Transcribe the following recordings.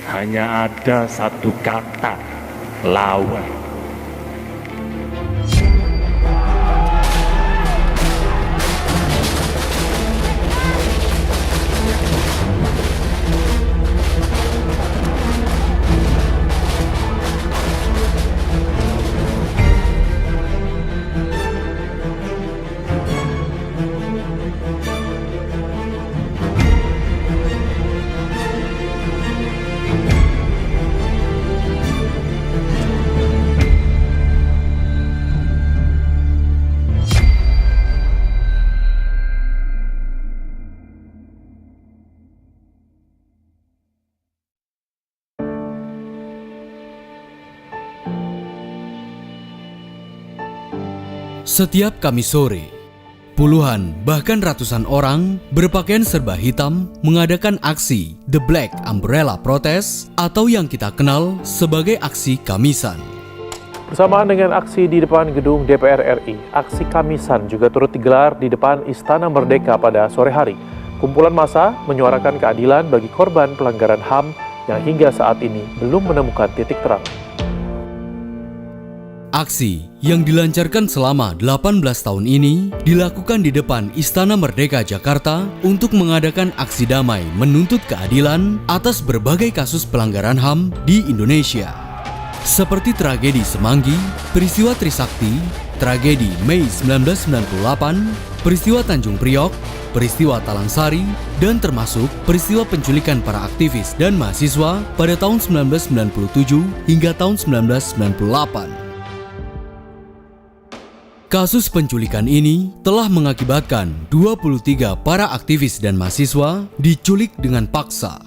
hanya ada satu kata, lawan. Setiap Kamis sore, puluhan bahkan ratusan orang berpakaian serba hitam mengadakan aksi The Black Umbrella Protest atau yang kita kenal sebagai aksi Kamisan. Bersamaan dengan aksi di depan gedung DPR RI, aksi Kamisan juga turut digelar di depan Istana Merdeka pada sore hari. Kumpulan massa menyuarakan keadilan bagi korban pelanggaran HAM yang hingga saat ini belum menemukan titik terang. Aksi yang dilancarkan selama 18 tahun ini dilakukan di depan Istana Merdeka Jakarta untuk mengadakan aksi damai menuntut keadilan atas berbagai kasus pelanggaran HAM di Indonesia. Seperti tragedi Semanggi, peristiwa Trisakti, tragedi Mei 1998, peristiwa Tanjung Priok, peristiwa Talang Sari, dan termasuk peristiwa penculikan para aktivis dan mahasiswa pada tahun 1997 hingga tahun 1998. Kasus penculikan ini telah mengakibatkan 23 para aktivis dan mahasiswa diculik dengan paksa.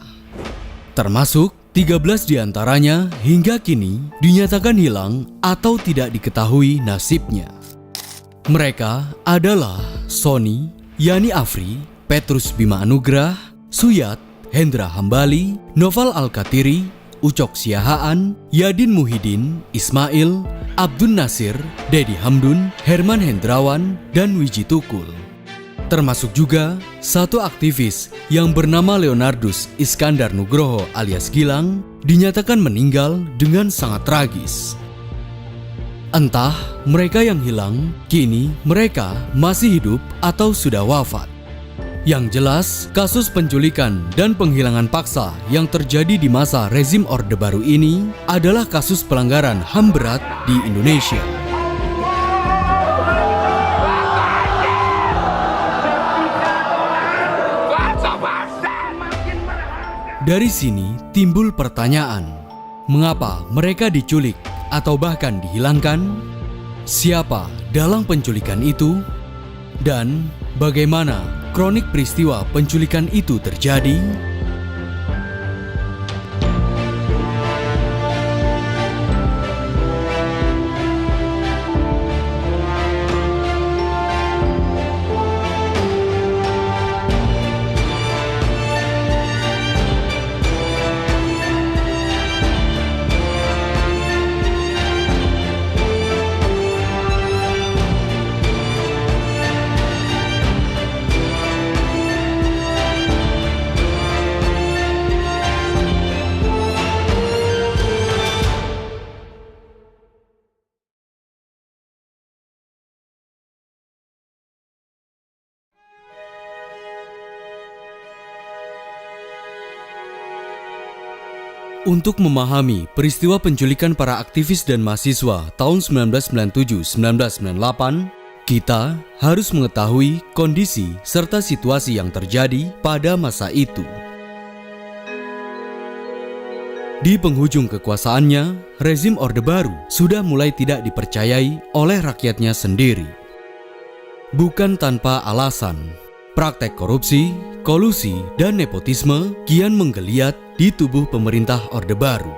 Termasuk 13 diantaranya hingga kini dinyatakan hilang atau tidak diketahui nasibnya. Mereka adalah Sony, Yani Afri, Petrus Bima Anugrah, Suyat, Hendra Hambali, Noval Al-Katiri, Ucok Siahaan, Yadin Muhyiddin, Ismail, Abdul Nasir, Dedi Hamdun, Herman Hendrawan, dan Wiji Tukul. Termasuk juga satu aktivis yang bernama Leonardus Iskandar Nugroho alias Gilang dinyatakan meninggal dengan sangat tragis. Entah mereka yang hilang, kini mereka masih hidup atau sudah wafat. Yang jelas, kasus penculikan dan penghilangan paksa yang terjadi di masa rezim Orde Baru ini adalah kasus pelanggaran HAM berat di Indonesia. Dari sini timbul pertanyaan, mengapa mereka diculik atau bahkan dihilangkan? Siapa dalang penculikan itu? Dan bagaimana kronik peristiwa penculikan itu terjadi? Untuk memahami peristiwa penculikan para aktivis dan mahasiswa tahun 1997-1998, kita harus mengetahui kondisi serta situasi yang terjadi pada masa itu. Di penghujung kekuasaannya, rezim Orde Baru sudah mulai tidak dipercayai oleh rakyatnya sendiri. Bukan tanpa alasan, praktek korupsi, kolusi, dan nepotisme kian menggeliat di tubuh pemerintah Orde Baru.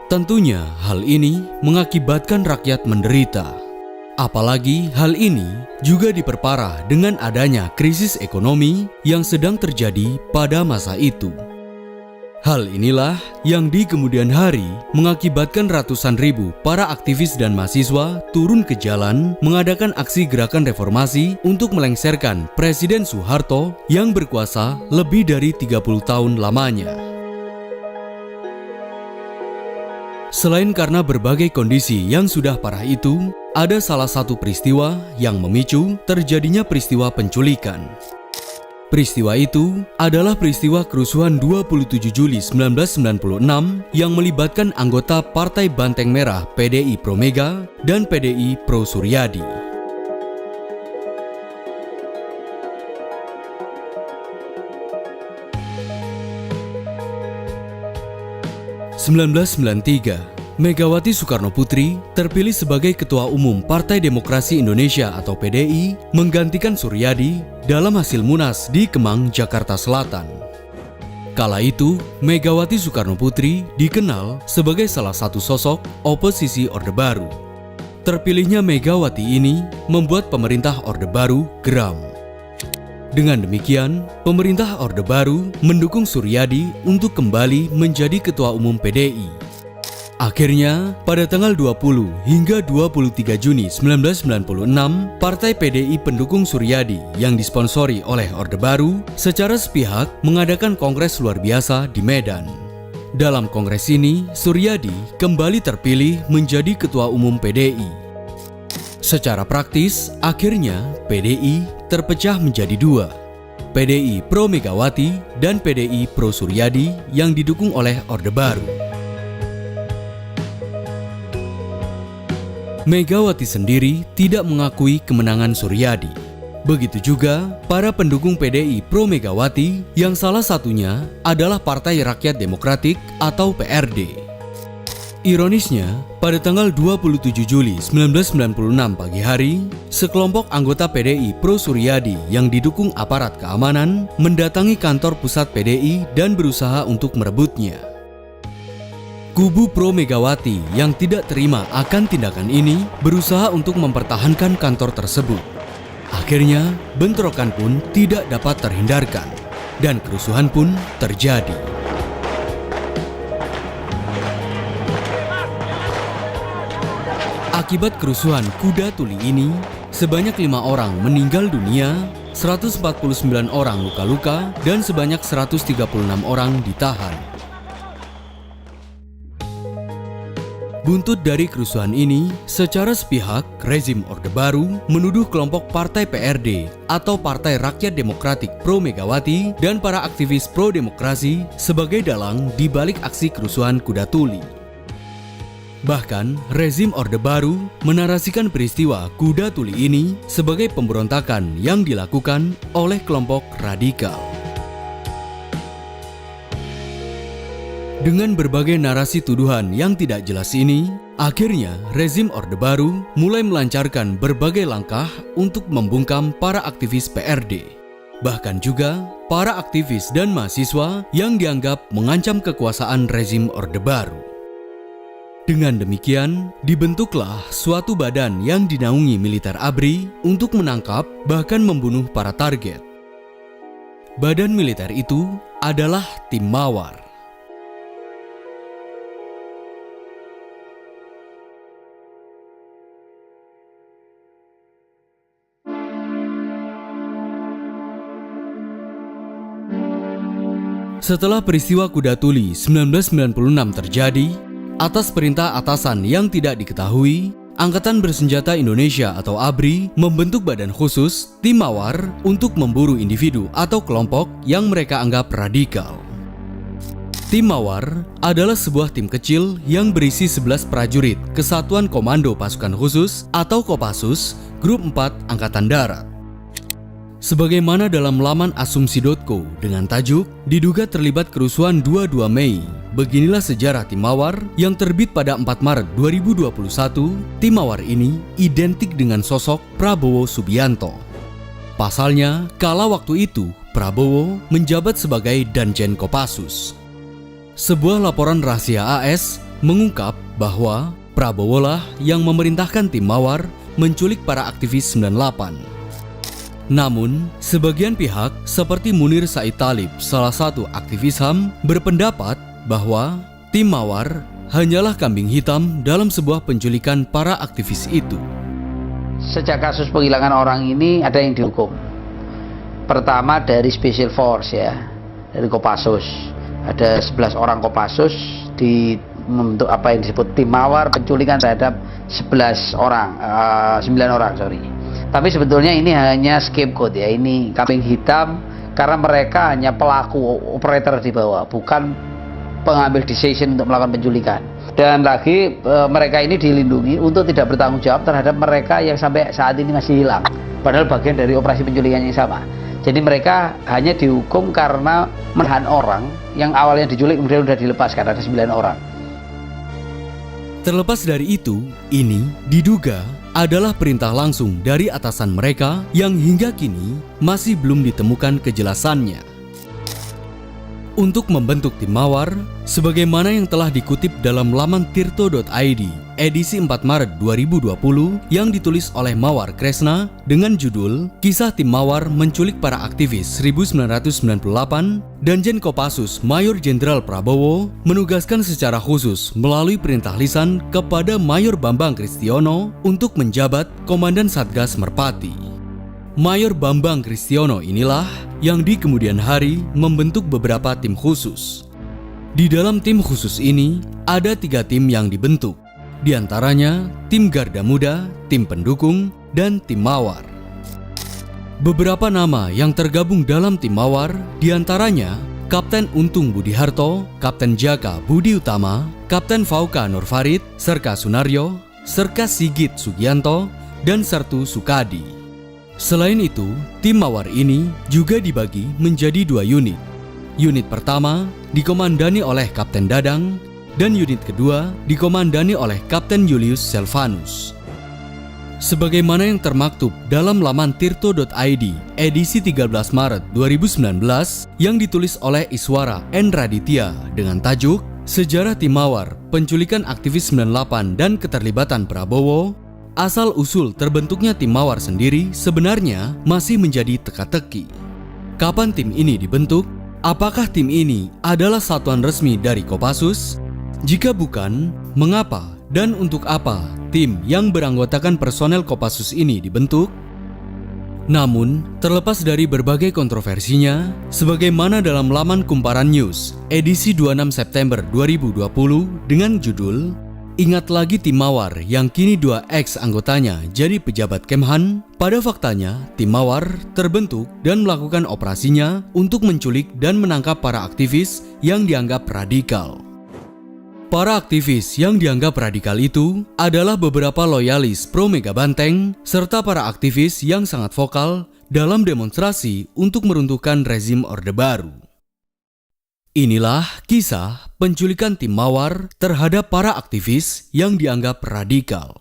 Tentunya hal ini mengakibatkan rakyat menderita. Apalagi hal ini juga diperparah dengan adanya krisis ekonomi yang sedang terjadi pada masa itu. Hal inilah yang di kemudian hari mengakibatkan ratusan ribu para aktivis dan mahasiswa turun ke jalan mengadakan aksi gerakan reformasi untuk melengsarkan Presiden Soeharto yang berkuasa lebih dari 30 tahun lamanya. Selain karena berbagai kondisi yang sudah parah itu, ada salah satu peristiwa yang memicu terjadinya peristiwa penculikan. Peristiwa itu adalah peristiwa kerusuhan 27 Juli 1996 yang melibatkan anggota Partai Banteng Merah PDI Pro Mega dan PDI Pro Suryadi. 1993, Megawati Soekarnoputri terpilih sebagai Ketua Umum Partai Demokrasi Indonesia atau PDI menggantikan Suryadi dalam hasil Munas di Kemang, Jakarta Selatan. Kala itu, Megawati Soekarnoputri dikenal sebagai salah satu sosok oposisi Orde Baru. Terpilihnya Megawati ini membuat pemerintah Orde Baru geram. Dengan demikian, pemerintah Orde Baru mendukung Suryadi untuk kembali menjadi Ketua Umum PDI. Akhirnya, pada tanggal 20 hingga 23 Juni 1996, Partai PDI pendukung Suryadi yang disponsori oleh Orde Baru secara sepihak mengadakan kongres luar biasa di Medan. Dalam kongres ini, Suryadi kembali terpilih menjadi Ketua Umum PDI. Secara praktis, akhirnya PDI terpecah menjadi dua, PDI Pro Megawati dan PDI Pro Suryadi yang didukung oleh Orde Baru. Megawati sendiri tidak mengakui kemenangan Suryadi. Begitu juga para pendukung PDI Pro Megawati yang salah satunya adalah Partai Rakyat Demokratik atau PRD. Ironisnya, pada tanggal 27 Juli 1996 pagi hari, sekelompok anggota PDI Pro Suryadi yang didukung aparat keamanan mendatangi kantor pusat PDI dan berusaha untuk merebutnya. Kubu Pro Megawati yang tidak terima akan tindakan ini berusaha untuk mempertahankan kantor tersebut. Akhirnya, bentrokan pun tidak dapat terhindarkan dan kerusuhan pun terjadi. Akibat kerusuhan Kuda Tuli ini, sebanyak 5 orang meninggal dunia, 149 orang luka-luka, dan sebanyak 136 orang ditahan. Buntut dari kerusuhan ini, secara sepihak, rezim Orde Baru menuduh kelompok Partai PRD atau Partai Rakyat Demokratik Pro Megawati dan para aktivis pro-demokrasi sebagai dalang di balik aksi kerusuhan Kuda Tuli. Bahkan, rezim Orde Baru menarasikan peristiwa Kuda Tuli ini sebagai pemberontakan yang dilakukan oleh kelompok radikal. Dengan berbagai narasi tuduhan yang tidak jelas ini, akhirnya rezim Orde Baru mulai melancarkan berbagai langkah untuk membungkam para aktivis PRD. Bahkan juga para aktivis dan mahasiswa yang dianggap mengancam kekuasaan rezim Orde Baru. Dengan demikian, dibentuklah suatu badan yang dinaungi militer ABRI untuk menangkap bahkan membunuh para target. Badan militer itu adalah Tim Mawar. Setelah peristiwa Kuda Tuli 1996 terjadi, atas perintah atasan yang tidak diketahui, Angkatan Bersenjata Indonesia atau ABRI membentuk badan khusus Tim Mawar untuk memburu individu atau kelompok yang mereka anggap radikal. Tim Mawar adalah sebuah tim kecil yang berisi 11 prajurit Kesatuan Komando Pasukan Khusus atau Kopassus Grup 4 Angkatan Darat. Sebagaimana dalam laman asumsi.co dengan tajuk "Diduga terlibat kerusuhan 22 Mei, beginilah sejarah Tim Mawar" yang terbit pada 4 Maret 2021, Tim Mawar ini identik dengan sosok Prabowo Subianto. Pasalnya, kala waktu itu Prabowo menjabat sebagai Danjen Kopassus. Sebuah laporan rahasia AS mengungkap bahwa Prabowo lah yang memerintahkan Tim Mawar menculik para aktivis 98. Namun, sebagian pihak seperti Munir Said Talib, salah satu aktivis HAM, berpendapat bahwa Tim Mawar hanyalah kambing hitam dalam sebuah penculikan para aktivis itu. Sejak kasus penghilangan orang ini ada yang dihukum. Pertama dari Special Force ya, dari Kopassus. Ada 11 orang Kopassus membentuk apa yang disebut tim mawar penculikan terhadap 9 orang. Tapi sebetulnya ini hanya scapegoat ya, ini kambing hitam karena mereka hanya pelaku operator di bawah, bukan pengambil decision untuk melakukan penculikan. Dan lagi mereka ini dilindungi untuk tidak bertanggung jawab terhadap mereka yang sampai saat ini masih hilang, padahal bagian dari operasi penculikan yang sama. Jadi mereka hanya dihukum karena menahan orang yang awalnya diculik kemudian sudah dilepaskan, ada 9 orang. Terlepas dari itu, ini diduga adalah perintah langsung dari atasan mereka yang hingga kini masih belum ditemukan kejelasannya. Untuk membentuk tim mawar, sebagaimana yang telah dikutip dalam laman tirto.id edisi 4 Maret 2020 yang ditulis oleh Mawar Kresna dengan judul Kisah Tim Mawar Menculik Para Aktivis 1998, Danjen Kopassus Mayor Jenderal Prabowo menugaskan secara khusus melalui perintah lisan kepada Mayor Bambang Kristiono untuk menjabat Komandan Satgas Merpati. Mayor Bambang Kristiono inilah yang di kemudian hari membentuk beberapa tim khusus. Di dalam tim khusus ini ada 3 tim yang dibentuk. Di antaranya tim Garda Muda, tim pendukung, dan tim mawar. Beberapa nama yang tergabung dalam tim mawar diantaranya Kapten Untung Budiharto, Kapten Jaka Budi Utama, Kapten Fauka Nurfarid, Serka Sunaryo, Serka Sigit Sugianto, dan Sertu Sukadi. Selain itu, tim mawar ini juga dibagi menjadi 2 unit. Unit pertama dikomandani oleh Kapten Dadang, dan unit kedua dikomandani oleh Kapten Julius Selvanus. Sebagaimana yang termaktub dalam laman tirto.id edisi 13 Maret 2019 yang ditulis oleh Iswara N. Raditya dengan tajuk Sejarah Tim Mawar, Penculikan Aktivis 98 dan Keterlibatan Prabowo, asal-usul terbentuknya tim mawar sendiri sebenarnya masih menjadi teka-teki. Kapan tim ini dibentuk? Apakah tim ini adalah satuan resmi dari Kopassus? Jika bukan, mengapa dan untuk apa tim yang beranggotakan personel Kopassus ini dibentuk? Namun, terlepas dari berbagai kontroversinya, sebagaimana dalam laman Kumparan News edisi 26 September 2020 dengan judul Ingat Lagi Tim Mawar yang kini 2 ex anggotanya jadi pejabat Kemhan, pada faktanya tim mawar terbentuk dan melakukan operasinya untuk menculik dan menangkap para aktivis yang dianggap radikal. Para aktivis yang dianggap radikal itu adalah beberapa loyalis pro Mega Banteng serta para aktivis yang sangat vokal dalam demonstrasi untuk meruntuhkan rezim Orde Baru. Inilah kisah penculikan tim mawar terhadap para aktivis yang dianggap radikal.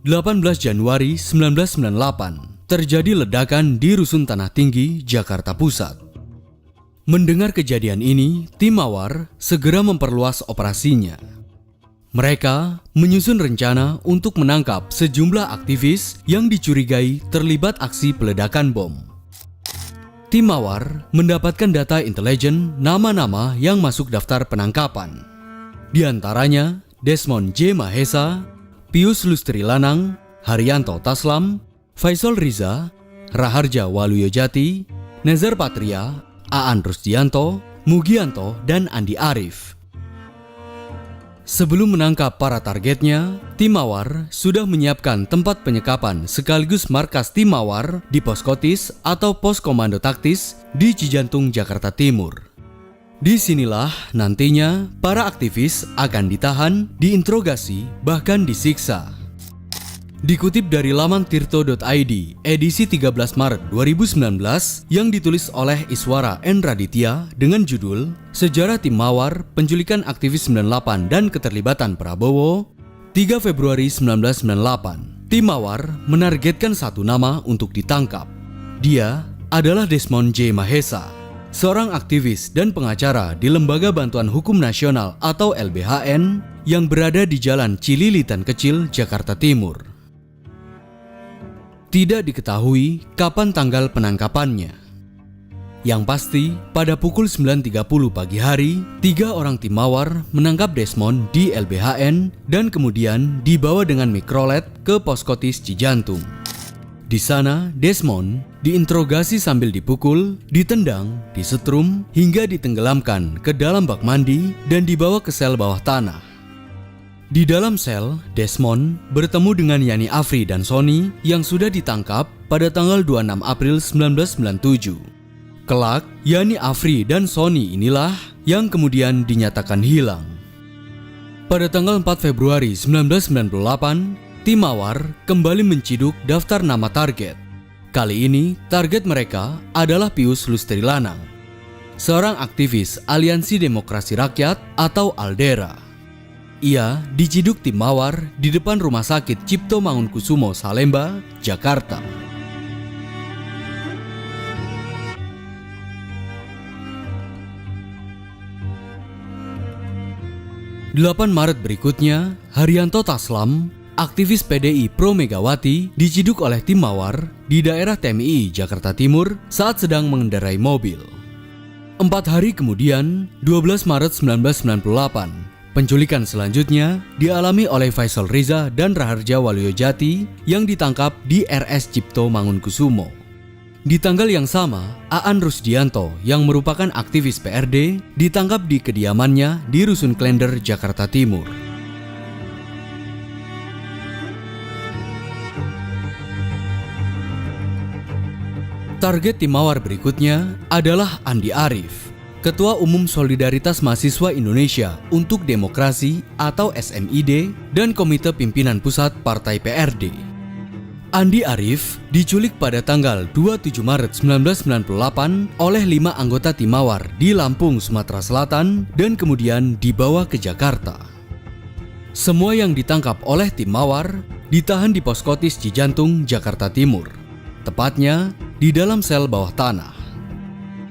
18 Januari 1998 terjadi ledakan di Rusun Tanah Tinggi, Jakarta Pusat. Mendengar kejadian ini, tim mawar segera memperluas operasinya. Mereka menyusun rencana untuk menangkap sejumlah aktivis yang dicurigai terlibat aksi peledakan bom. Tim mawar mendapatkan data intelijen nama-nama yang masuk daftar penangkapan. Di antaranya Desmond J. Mahesa, Pius Lustri Lanang, Haryanto Taslam, Faisal Riza, Raharja Waluyojati, Nezar Patria, Aan Rusdianto, Mugianto, dan Andi Arif. Sebelum menangkap para targetnya, tim mawar sudah menyiapkan tempat penyekapan sekaligus markas tim mawar di Poskotis atau Pos Komando Taktis di Cijantung, Jakarta Timur. Disinilah nantinya para aktivis akan ditahan, diinterogasi, bahkan disiksa. Dikutip dari laman tirto.id edisi 13 Maret 2019 yang ditulis oleh Iswara N. Raditya dengan judul Sejarah Tim Mawar, Penculikan Aktivis 98 dan Keterlibatan Prabowo, 3 Februari 1998. Tim Mawar menargetkan satu nama untuk ditangkap. Dia adalah Desmond J. Mahesa, seorang aktivis dan pengacara di Lembaga Bantuan Hukum Nasional atau LBHN yang berada di Jalan Cililitan Kecil, Jakarta Timur. Tidak diketahui kapan tanggal penangkapannya. Yang pasti, pada pukul 9.30 pagi hari, 3 orang tim mawar menangkap Desmond di LBHN dan kemudian dibawa dengan mikrolet ke Poskotis Cijantung. Di sana, Desmond diinterogasi sambil dipukul, ditendang, disetrum, hingga ditenggelamkan ke dalam bak mandi dan dibawa ke sel bawah tanah. Di dalam sel, Desmond bertemu dengan Yani Afri dan Sony yang sudah ditangkap pada tanggal 26 April 1997. Kelak, Yani Afri dan Sony inilah yang kemudian dinyatakan hilang. Pada tanggal 4 Februari 1998, tim Mawar kembali menciduk daftar nama target. Kali ini, target mereka adalah Pius Lustri Lanang, seorang aktivis Aliansi Demokrasi Rakyat atau ALDERA. Ia diciduk tim Mawar di depan Rumah Sakit Cipto Mangunkusumo Salemba, Jakarta. 8 Maret berikutnya, Haryanto Taslam, aktivis PDI Pro Megawati, diciduk oleh tim Mawar di daerah TMI Jakarta Timur saat sedang mengendarai mobil. 4 hari kemudian, 12 Maret 1998, penculikan selanjutnya dialami oleh Faisal Riza dan Raharja Waluyo-Jati yang ditangkap di RS Cipto Mangunkusumo. Di tanggal yang sama, Aan Rusdianto yang merupakan aktivis PRD ditangkap di kediamannya di Rusun Klender, Jakarta Timur. Target tim Mawar berikutnya adalah Andi Arief, Ketua Umum Solidaritas Mahasiswa Indonesia untuk Demokrasi atau SMID dan Komite Pimpinan Pusat Partai PRD. Andi Arief diculik pada tanggal 27 Maret 1998 oleh 5 anggota tim Mawar di Lampung, Sumatera Selatan dan kemudian dibawa ke Jakarta. Semua yang ditangkap oleh tim Mawar ditahan di Poskotis Cijantung, Jakarta Timur, tepatnya di dalam sel bawah tanah.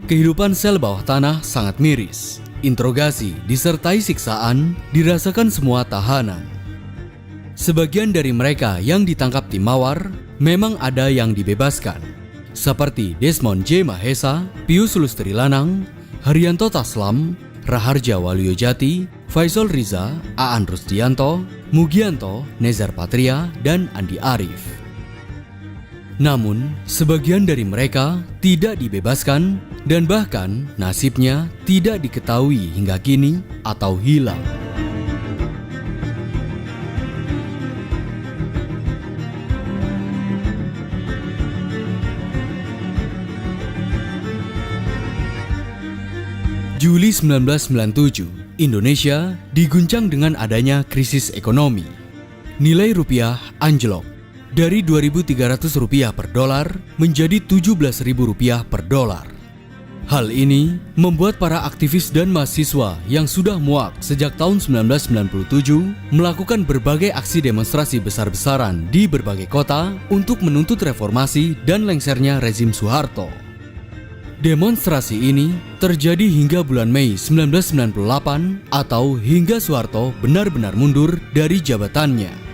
Kehidupan sel bawah tanah sangat miris. Interogasi disertai siksaan dirasakan semua tahanan. Sebagian dari mereka yang ditangkap tim Mawar memang ada yang dibebaskan, seperti Desmond J. Mahesa, Pius Lustri Lanang, Haryanto Taslam, Raharja Waluyo-Jati, Faisal Riza, Aan Rusdianto, Mugianto, Nezar Patria, dan Andi Arief. Namun, sebagian dari mereka tidak dibebaskan dan bahkan nasibnya tidak diketahui hingga kini atau hilang. Juli 1997, Indonesia diguncang dengan adanya krisis ekonomi. Nilai rupiah anjlok dari Rp2.300 per dolar menjadi Rp17.000 per dolar. Hal ini membuat para aktivis dan mahasiswa yang sudah muak sejak tahun 1997 melakukan berbagai aksi demonstrasi besar-besaran di berbagai kota untuk menuntut reformasi dan lengsernya rezim Soeharto. Demonstrasi ini terjadi hingga bulan Mei 1998 atau hingga Soeharto benar-benar mundur dari jabatannya.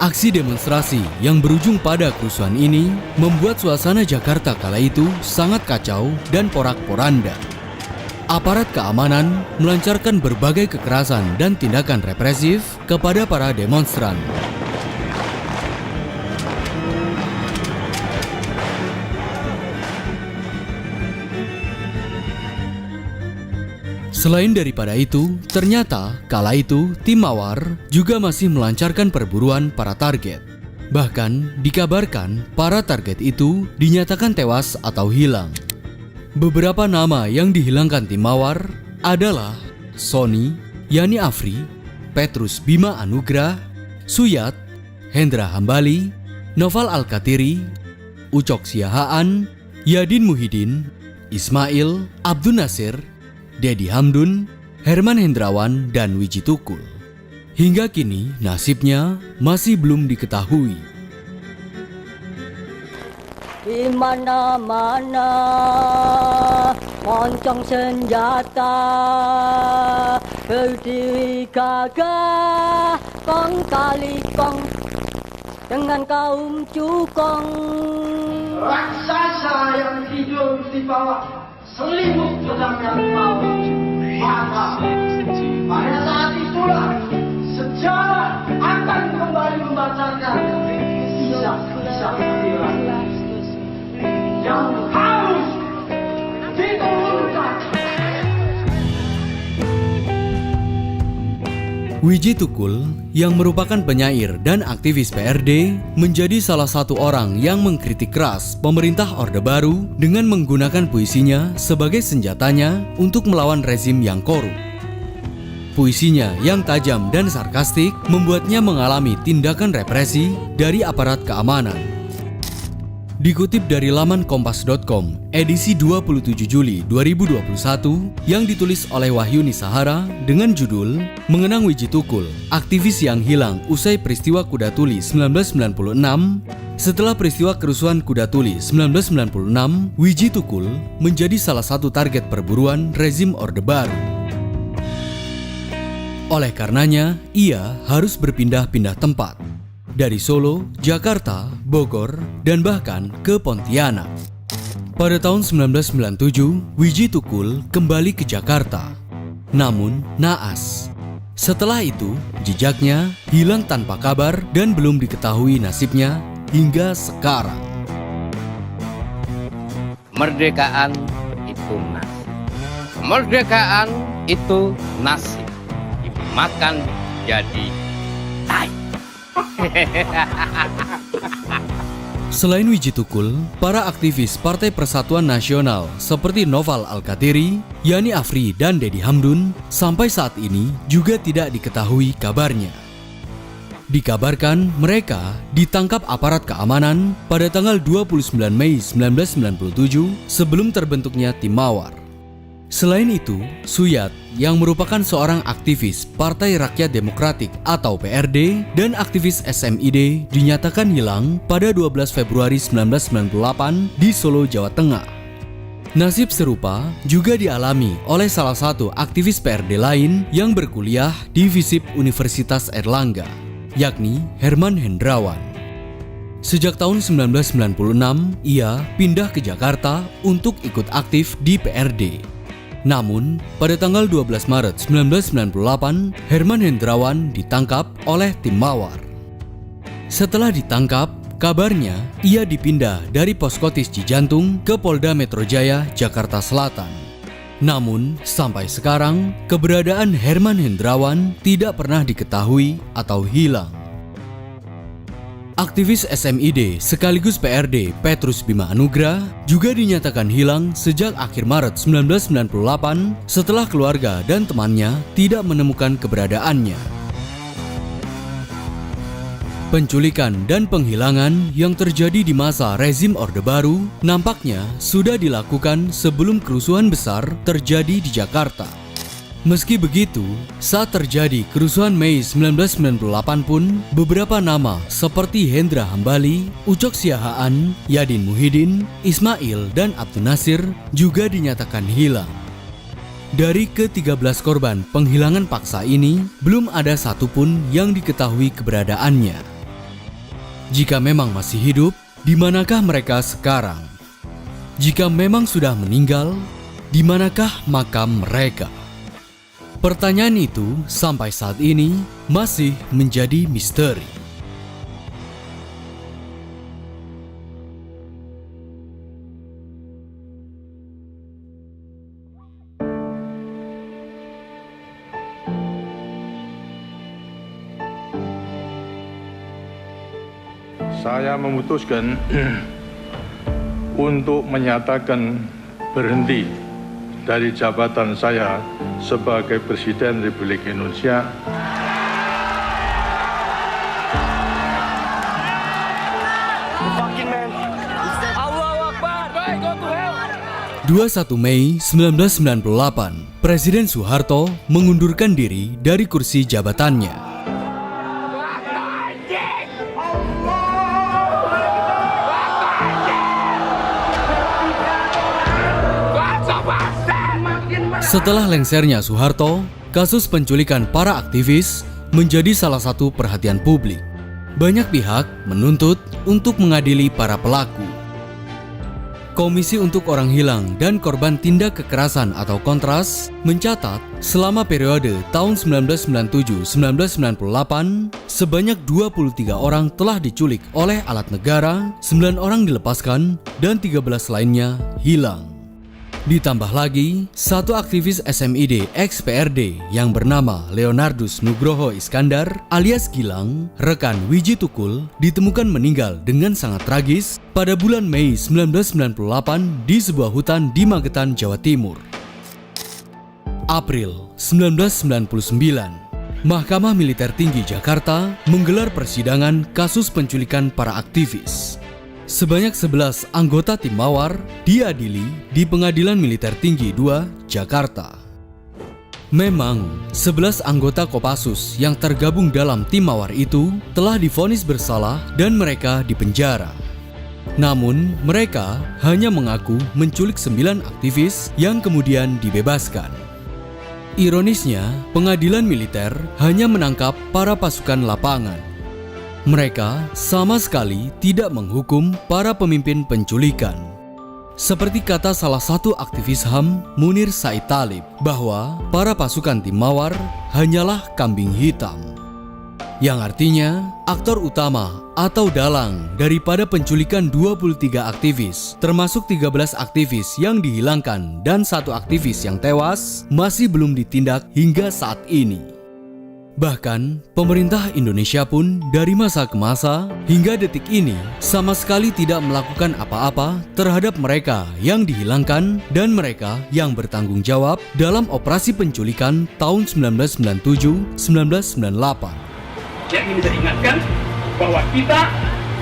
Aksi demonstrasi yang berujung pada kerusuhan ini membuat suasana Jakarta kala itu sangat kacau dan porak-poranda. Aparat keamanan melancarkan berbagai kekerasan dan tindakan represif kepada para demonstran. Selain daripada itu, ternyata kala itu tim Mawar juga masih melancarkan perburuan para target. Bahkan dikabarkan para target itu dinyatakan tewas atau hilang. Beberapa nama yang dihilangkan tim Mawar adalah Sony, Yani Afri, Petrus Bima Anugrah, Suyat, Hendra Hambali, Noval Al-Katiri, Ucok Siahaan, Yadin Muhyiddin, Ismail, Abdul Nasir, Dedi Hamdun, Herman Hendrawan, dan Wiji Tukul. Hingga kini nasibnya masih belum diketahui. Di mana-mana moncong senjata, berdiri gagah kong kali kong dengan kaum cukong. Raksasa yang tidur di bawah selimut pedang yang maut, maka pada saat itulah sejarah akan kembali membacakan kisah-kisah Wiji Tukul, yang merupakan penyair dan aktivis PRD, menjadi salah satu orang yang mengkritik keras pemerintah Orde Baru dengan menggunakan puisinya sebagai senjatanya untuk melawan rezim yang korup. Puisinya yang tajam dan sarkastik membuatnya mengalami tindakan represi dari aparat keamanan. Dikutip dari laman kompas.com edisi 27 Juli 2021 yang ditulis oleh Wahyuni Sahara dengan judul Mengenang Wiji Tukul, aktivis yang hilang usai peristiwa Kuda Tuli 1996. Setelah peristiwa kerusuhan Kuda Tuli 1996, Wiji Tukul menjadi salah satu target perburuan rezim Orde Baru. Oleh karenanya, ia harus berpindah-pindah tempat. Dari Solo, Jakarta, Bogor, dan bahkan ke Pontianak. Pada tahun 1997, Wiji Tukul kembali ke Jakarta. Namun, naas. Setelah itu, jejaknya hilang tanpa kabar dan belum diketahui nasibnya hingga sekarang. Merdekaan itu nasib. Merdekaan itu nasib. Dimakan jadi tai. Selain Wiji Tukul, para aktivis Partai Persatuan Nasional seperti Noval Al-Katiri, Yani Afri, dan Dedi Hamdun sampai saat ini juga tidak diketahui kabarnya. Dikabarkan mereka ditangkap aparat keamanan pada tanggal 29 Mei 1997 sebelum terbentuknya Tim Mawar. Selain itu, Suyat yang merupakan seorang aktivis Partai Rakyat Demokratik atau PRD dan aktivis SMID dinyatakan hilang pada 12 Februari 1998 di Solo, Jawa Tengah. Nasib serupa juga dialami oleh salah satu aktivis PRD lain yang berkuliah di FISIP Universitas Erlangga, yakni Herman Hendrawan. Sejak tahun 1996, ia pindah ke Jakarta untuk ikut aktif di PRD. Namun, pada tanggal 12 Maret 1998, Herman Hendrawan ditangkap oleh Tim Mawar. Setelah ditangkap, kabarnya ia dipindah dari Poskotis Cijantung ke Polda Metro Jaya, Jakarta Selatan. Namun, sampai sekarang, keberadaan Herman Hendrawan tidak pernah diketahui atau hilang. Aktivis SMID sekaligus PRD Petrus Bima Anugrah juga dinyatakan hilang sejak akhir Maret 1998 setelah keluarga dan temannya tidak menemukan keberadaannya. Penculikan dan penghilangan yang terjadi di masa rezim Orde Baru nampaknya sudah dilakukan sebelum kerusuhan besar terjadi di Jakarta. Meski begitu, saat terjadi kerusuhan Mei 1998 pun, beberapa nama seperti Hendra Hambali, Ucok Siahaan, Yadin Muhyiddin, Ismail, dan Abdul Nasir juga dinyatakan hilang. Dari ke-13 korban penghilangan paksa ini, belum ada satupun yang diketahui keberadaannya. Jika memang masih hidup, di manakah mereka sekarang? Jika memang sudah meninggal, di manakah makam mereka? Pertanyaan itu sampai saat ini masih menjadi misteri. Saya memutuskan untuk menyatakan berhenti dari jabatan saya sebagai Presiden Republik Indonesia. (21 Mei 1998), Presiden Soeharto mengundurkan diri dari kursi jabatannya. Setelah lengsernya Soeharto, kasus penculikan para aktivis menjadi salah satu perhatian publik. Banyak pihak menuntut untuk mengadili para pelaku. Komisi untuk Orang Hilang dan Korban Tindak Kekerasan atau Kontras mencatat selama periode tahun 1997-1998, sebanyak 23 orang telah diculik oleh alat negara, 9 orang dilepaskan, dan 13 lainnya hilang. Ditambah lagi, satu aktivis SMID ex-PRD yang bernama Leonardus Nugroho Iskandar alias Gilang, rekan Wiji Tukul, ditemukan meninggal dengan sangat tragis pada bulan Mei 1998 di sebuah hutan di Magetan, Jawa Timur. April 1999, Mahkamah Militer Tinggi Jakarta menggelar persidangan kasus penculikan para aktivis. Sebanyak 11 anggota tim Mawar diadili di Pengadilan Militer Tinggi 2, Jakarta. Memang, 11 anggota Kopassus yang tergabung dalam tim Mawar itu telah divonis bersalah dan mereka dipenjara. Namun, mereka hanya mengaku menculik 9 aktivis yang kemudian dibebaskan. Ironisnya, pengadilan militer hanya menangkap para pasukan lapangan. Mereka sama sekali tidak menghukum para pemimpin penculikan. Seperti kata salah satu aktivis HAM, Munir Said Talib, bahwa para pasukan tim Mawar hanyalah kambing hitam. Yang artinya, aktor utama atau dalang daripada penculikan 23 aktivis, termasuk 13 aktivis yang dihilangkan dan 1 aktivis yang tewas, masih belum ditindak hingga saat ini. Bahkan, pemerintah Indonesia pun dari masa ke masa hingga detik ini sama sekali tidak melakukan apa-apa terhadap mereka yang dihilangkan dan mereka yang bertanggung jawab dalam operasi penculikan tahun 1997-1998. Yang ingin saya ingatkan bahwa kita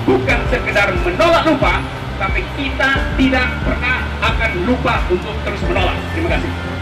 bukan sekedar menolak lupa, tapi kita tidak pernah akan lupa untuk terus menolak. Terima kasih.